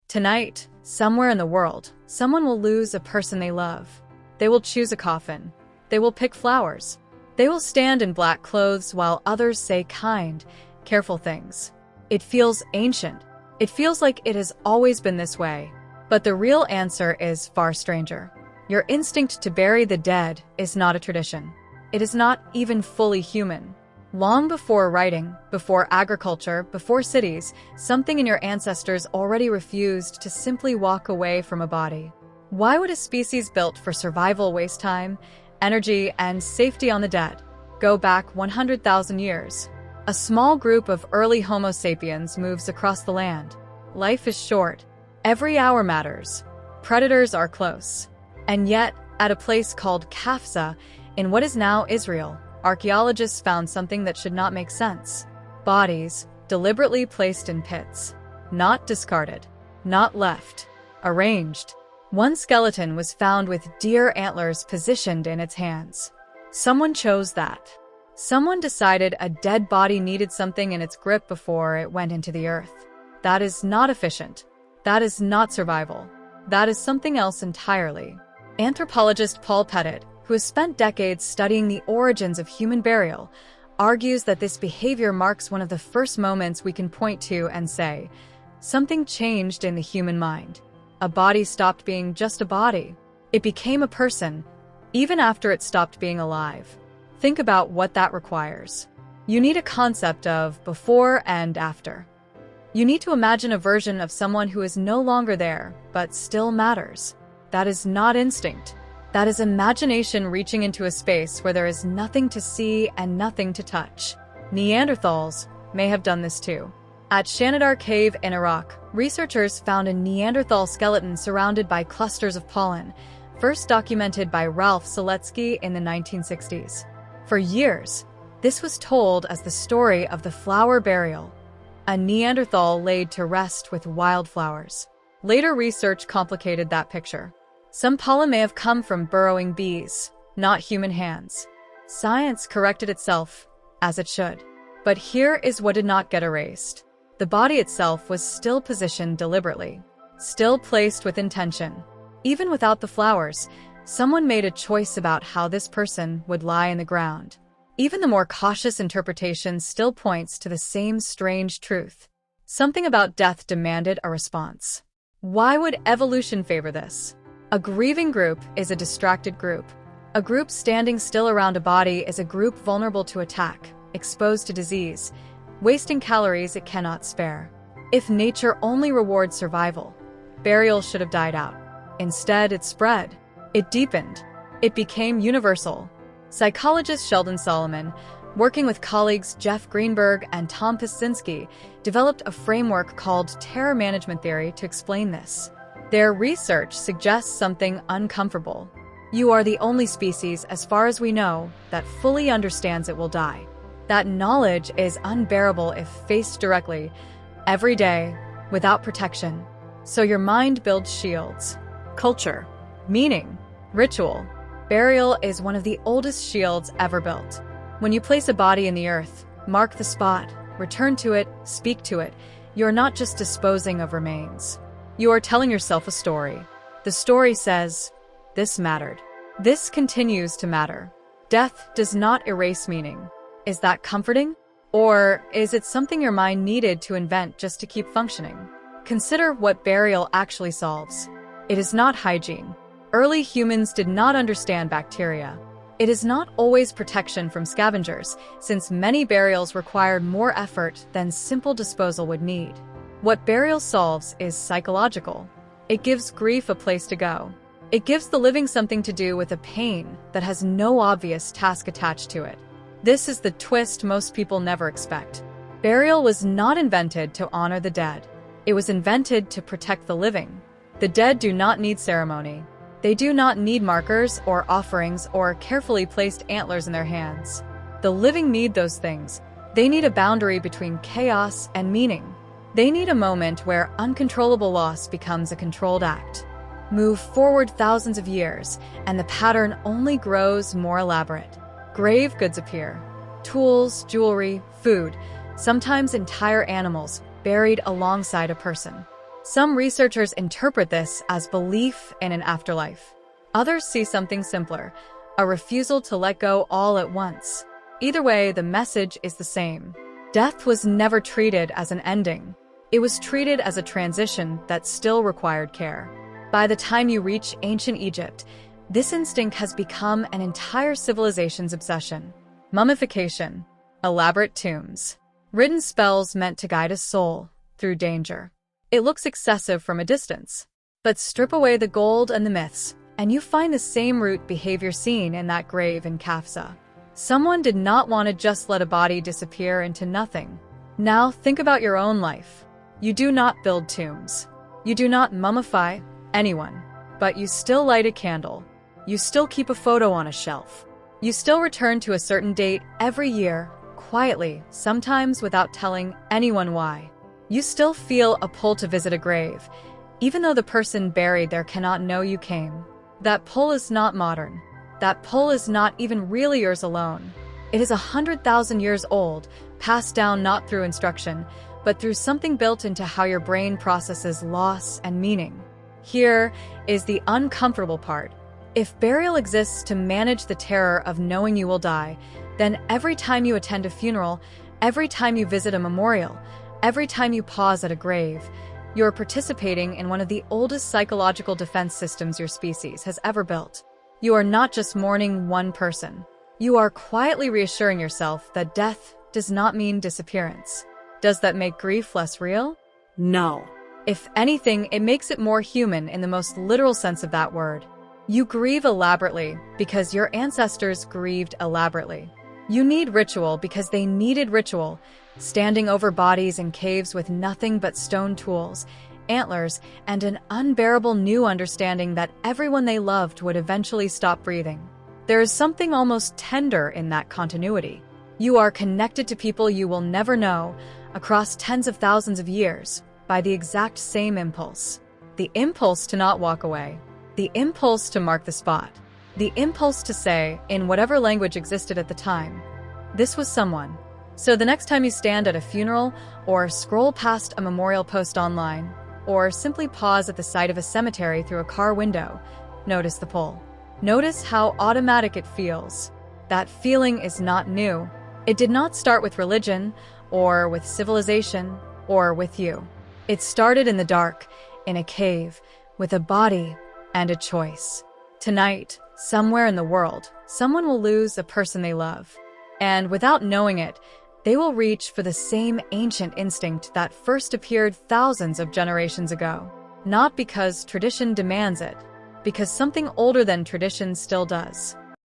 Tonight, somewhere in the world, someone will lose a person they love. They will choose a coffin. They will pick flowers. They will stand in black clothes while others say kind, careful things. It feels ancient. It feels like it has always been this way. But the real answer is far stranger. Your instinct to bury the dead is not a tradition. It is not even fully human. Long before writing, before agriculture, before cities, something in your ancestors already refused to simply walk away from a body. Why would a species built for survival waste time, energy, and safety on the dead? Go back 100,000 years. A small group of early Homo sapiens moves across the land. Life is short. Every hour matters. Predators are close. And yet, at a place called Kafsa, in what is now Israel, archaeologists found something that should not make sense. Bodies, deliberately placed in pits. Not discarded. Not left. Arranged. One skeleton was found with deer antlers positioned in its hands. Someone chose that. Someone decided a dead body needed something in its grip before it went into the earth. That is not efficient. That is not survival. That is something else entirely. Anthropologist Paul Pettit, who has spent decades studying the origins of human burial, argues that this behavior marks one of the first moments we can point to and say, something changed in the human mind. A body stopped being just a body. It became a person, even after it stopped being alive. Think about what that requires. You need a concept of before and after. You need to imagine a version of someone who is no longer there, but still matters. That is not instinct. That is imagination reaching into a space where there is nothing to see and nothing to touch. Neanderthals may have done this too. At Shanidar Cave in Iraq, researchers found a Neanderthal skeleton surrounded by clusters of pollen, first documented by Ralph Seletsky in the 1960s. For years, this was told as the story of the flower burial, a Neanderthal laid to rest with wildflowers. Later research complicated that picture. Some pollen may have come from burrowing bees, not human hands. Science corrected itself, as it should. But here is what did not get erased. The body itself was still positioned deliberately, still placed with intention. Even without the flowers, someone made a choice about how this person would lie in the ground. Even the more cautious interpretation still points to the same strange truth. Something about death demanded a response. Why would evolution favor this? A grieving group is a distracted group. A group standing still around a body is a group vulnerable to attack, exposed to disease, wasting calories it cannot spare. If nature only rewards survival, burial should have died out. Instead, it spread. It deepened. It became universal. Psychologist Sheldon Solomon, working with colleagues Jeff Greenberg and Tom Pyszczynski, developed a framework called terror management theory to explain this. Their research suggests something uncomfortable. You are the only species, as far as we know, that fully understands it will die. That knowledge is unbearable if faced directly, every day, without protection. So your mind builds shields. Culture, meaning, ritual. Burial is one of the oldest shields ever built. When you place a body in the earth, mark the spot, return to it, speak to it, you're not just disposing of remains. You are telling yourself a story. The story says, this mattered. This continues to matter. Death does not erase meaning. Is that comforting? Or is it something your mind needed to invent just to keep functioning? Consider what burial actually solves. It is not hygiene. Early humans did not understand bacteria. It is not always protection from scavengers, since many burials required more effort than simple disposal would need. What burial solves is psychological. It gives grief a place to go. It gives the living something to do with a pain that has no obvious task attached to it. This is the twist most people never expect. Burial was not invented to honor the dead. It was invented to protect the living. The dead do not need ceremony. They do not need markers or offerings or carefully placed antlers in their hands. The living need those things. They need a boundary between chaos and meaning. They need a moment where uncontrollable loss becomes a controlled act. Move forward thousands of years, and the pattern only grows more elaborate. Grave goods appear. Tools, jewelry, food, sometimes entire animals buried alongside a person. Some researchers interpret this as belief in an afterlife. Others see something simpler, a refusal to let go all at once. Either way, the message is the same. Death was never treated as an ending. It was treated as a transition that still required care. By the time you reach ancient Egypt, this instinct has become an entire civilization's obsession. Mummification, elaborate tombs, written spells meant to guide a soul through danger. It looks excessive from a distance, but strip away the gold and the myths, and you find the same root behavior seen in that grave in Kafsa. Someone did not want to just let a body disappear into nothing. Now think about your own life. You do not build tombs. You do not mummify anyone, but you still light a candle. You still keep a photo on a shelf. You still return to a certain date every year, quietly, sometimes without telling anyone why. You still feel a pull to visit a grave, even though the person buried there cannot know you came. That pull is not modern. That pull is not even really yours alone. It is 100,000 years old, passed down not through instruction, but through something built into how your brain processes loss and meaning. Here is the uncomfortable part. If burial exists to manage the terror of knowing you will die, then every time you attend a funeral, every time you visit a memorial, every time you pause at a grave, you are participating in one of the oldest psychological defense systems your species has ever built. You are not just mourning one person. You are quietly reassuring yourself that death does not mean disappearance. Does that make grief less real? No. If anything, it makes it more human in the most literal sense of that word. You grieve elaborately because your ancestors grieved elaborately. You need ritual because they needed ritual, standing over bodies in caves with nothing but stone tools, antlers, and an unbearable new understanding that everyone they loved would eventually stop breathing. There is something almost tender in that continuity. You are connected to people you will never know across tens of thousands of years by the exact same impulse. The impulse to not walk away. The impulse to mark the spot. The impulse to say, in whatever language existed at the time, this was someone. So the next time you stand at a funeral, or scroll past a memorial post online, or simply pause at the side of a cemetery through a car window, notice the pull. Notice how automatic it feels. That feeling is not new. It did not start with religion, or with civilization, or with you. It started in the dark, in a cave, with a body and a choice. Tonight, somewhere in the world, someone will lose a person they love. And without knowing it, they will reach for the same ancient instinct that first appeared thousands of generations ago. Not because tradition demands it, because something older than tradition still does.